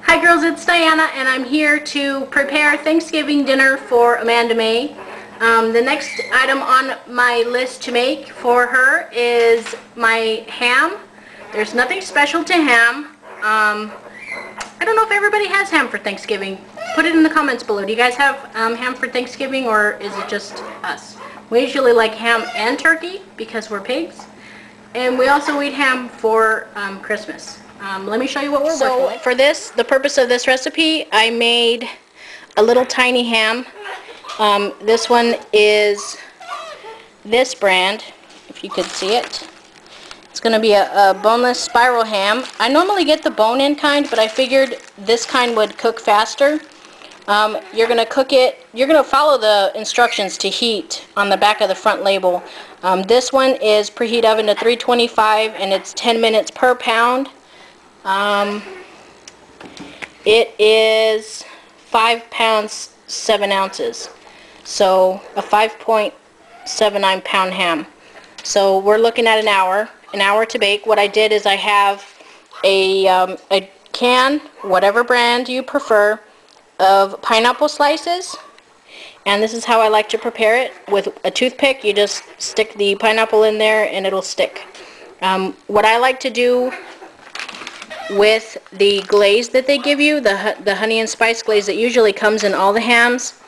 Hi girls, it's Diana and I'm here to prepare Thanksgiving dinner for Amanda May. The next item on my list to make for her is my ham. There's nothing special to ham. I don't know if everybody has ham for Thanksgiving. Put it in the comments below. Do you guys have ham for Thanksgiving, or is it just us? We usually like ham and turkey because we're pigs. And we also eat ham for Christmas. Let me show you what we're working with. For this, the purpose of this recipe, I made a little tiny ham. This one is this brand, if you could see it. It's going to be a boneless spiral ham. I normally get the bone-in kind, but I figured this kind would cook faster. You're going to cook it, you're going to follow the instructions to heat on the back of the front label. This one is preheat oven to 325 and it's 10 minutes per pound. It is 5 pounds 7 ounces, so a 5.79 pound ham. So we're looking at an hour to bake. What I did is I have a can, whatever brand you prefer, of pineapple slices, and this is how I like to prepare it. With a toothpick, you just stick the pineapple in there and it'll stick. What I like to do with the glaze that they give you, the honey and spice glaze that usually comes in all the hams,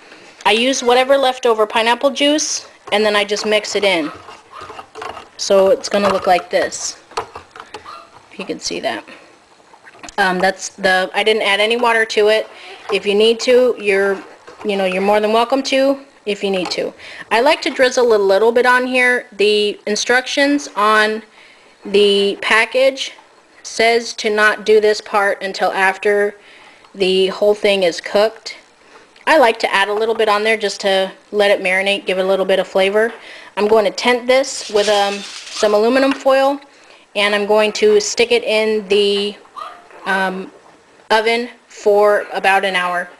I use whatever leftover pineapple juice and then I just mix it in. So it's going to look like this, if you can see that. I didn't add any water to it. If you need to, you're more than welcome to if you need to. I like to drizzle a little bit on here. The instructions on the package says to not do this part until after the whole thing is cooked. I like to add a little bit on there just to let it marinate, give it a little bit of flavor. I'm going to tent this with some aluminum foil, and I'm going to stick it in the oven for about an hour.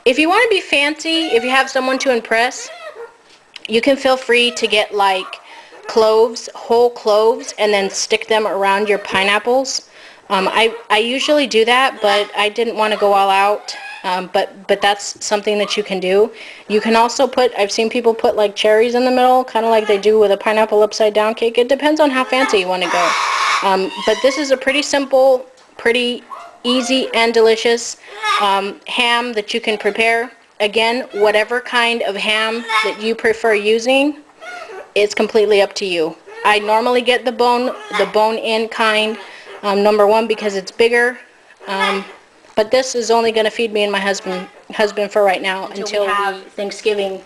If you want to be fancy, if you have someone to impress, you can feel free to get like cloves, whole cloves, and then stick them around your pineapples. I usually do that, but I didn't want to go all out. But that's something that you can do. You can also put, I've seen people put like cherries in the middle, kind of like they do with a pineapple upside down cake. It depends on how fancy you want to go. But this is a pretty simple, pretty easy and delicious ham that you can prepare. Again, whatever kind of ham that you prefer using, it's completely up to you. I normally get the bone-in kind, number one, because it's bigger. But this is only going to feed me and my husband for right now until we have Thanksgiving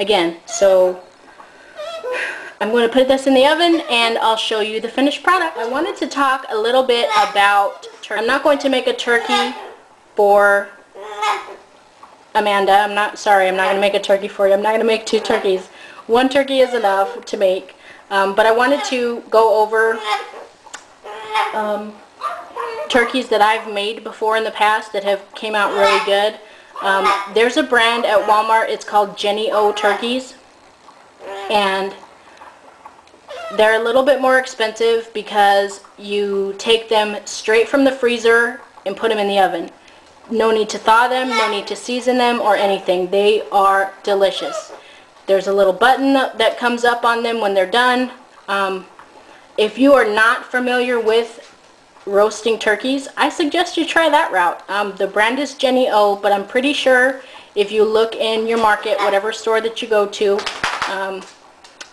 again. So I'm going to put this in the oven and I'll show you the finished product. I wanted to talk a little bit about turkey. I'm not going to make a turkey for Amanda. I'm not going to make a turkey for you. I'm not going to make 2 turkeys. 1 turkey is enough to make. But I wanted to go over turkeys that I've made before in the past that have came out really good. There's a brand at Walmart, it's called Jennie-O turkeys, and they're a little bit more expensive because you take them straight from the freezer and put them in the oven. No need to thaw them, no need to season them or anything. They are delicious. There's a little button that comes up on them when they're done. If you are not familiar with roasting turkeys, I suggest you try that route. The brand is Jennie-O, but I'm pretty sure if you look in your market, whatever store that you go to,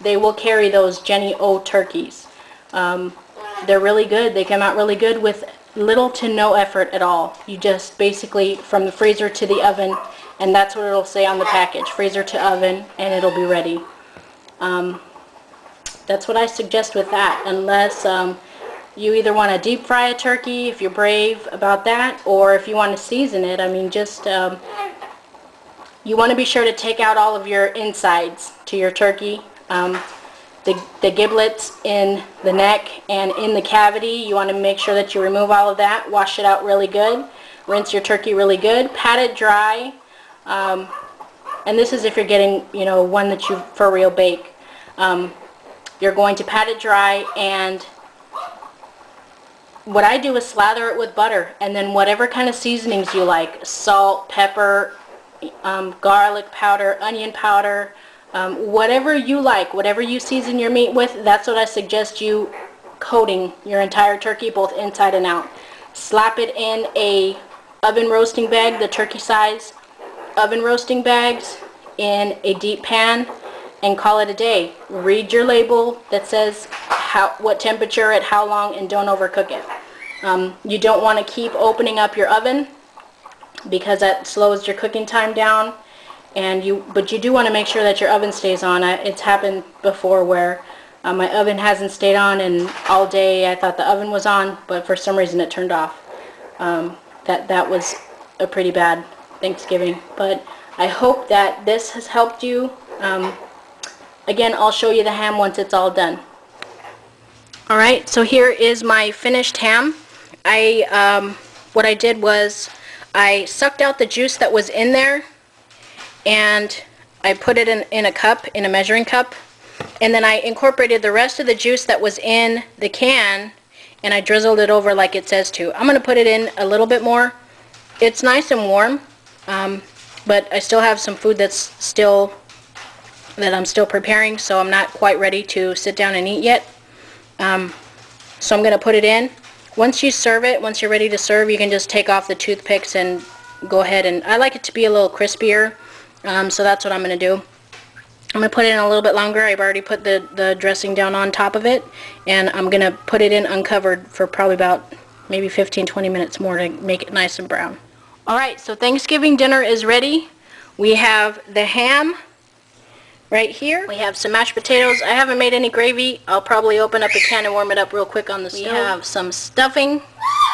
they will carry those Jennie-O turkeys. They're really good. They come out really good with little to no effort at all. You just basically from the freezer to the oven, and that's what it'll say on the package, freezer to oven, and it'll be ready. That's what I suggest with that, unless you either want to deep fry a turkey if you're brave about that, or if you want to season it. I mean, just you want to be sure to take out all of your insides to your turkey. The giblets in the neck and in the cavity, you want to make sure that you remove all of that. Wash it out really good. Rinse your turkey really good. Pat it dry. And this is if you're getting, one that you for real bake. You're going to pat it dry and what I do is slather it with butter, and then whatever kind of seasonings you like, salt, pepper, garlic powder, onion powder, whatever you like, whatever you season your meat with, that's what I suggest you coating your entire turkey, both inside and out. Slap it in a oven roasting bag, the turkey size oven roasting bags, in a deep pan, and call it a day. Read your label that says what temperature at how long, and don't overcook it. You don't want to keep opening up your oven because that slows your cooking time down, but you do want to make sure that your oven stays on. It's happened before where my oven hasn't stayed on, and all day I thought the oven was on, but for some reason it turned off. That was a pretty bad Thanksgiving, but I hope that this has helped you. Again, I'll show you the ham once it's all done. Alright, so here is my finished ham. What I did was I sucked out the juice that was in there, and I put it in a cup, in a measuring cup, and then I incorporated the rest of the juice that was in the can, and I drizzled it over like it says to. I'm going to put it in a little bit more. It's nice and warm, but I still have some food that I'm still preparing, so I'm not quite ready to sit down and eat yet. So I'm going to put it in. Once you serve it, once you're ready to serve, you can just take off the toothpicks and go ahead, and I like it to be a little crispier, so that's what I'm going to do. I'm going to put it in a little bit longer. I've already put the dressing down on top of it, and I'm going to put it in uncovered for probably about maybe 15-20 minutes more to make it nice and brown. Alright, so Thanksgiving dinner is ready. We have the ham right here. We have some mashed potatoes. I haven't made any gravy. I'll probably open up a can and warm it up real quick on the stove. We have some stuffing,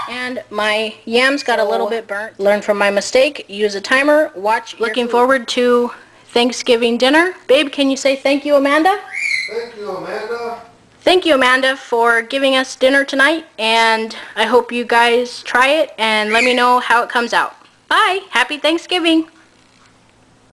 and my yams got a little bit burnt. Learn from my mistake. Use a timer. Watch. Looking forward to Thanksgiving dinner. Babe, can you say thank you, Amanda? Thank you, Amanda. Thank you, Amanda, for giving us dinner tonight, and I hope you guys try it and let me know how it comes out. Bye. Happy Thanksgiving.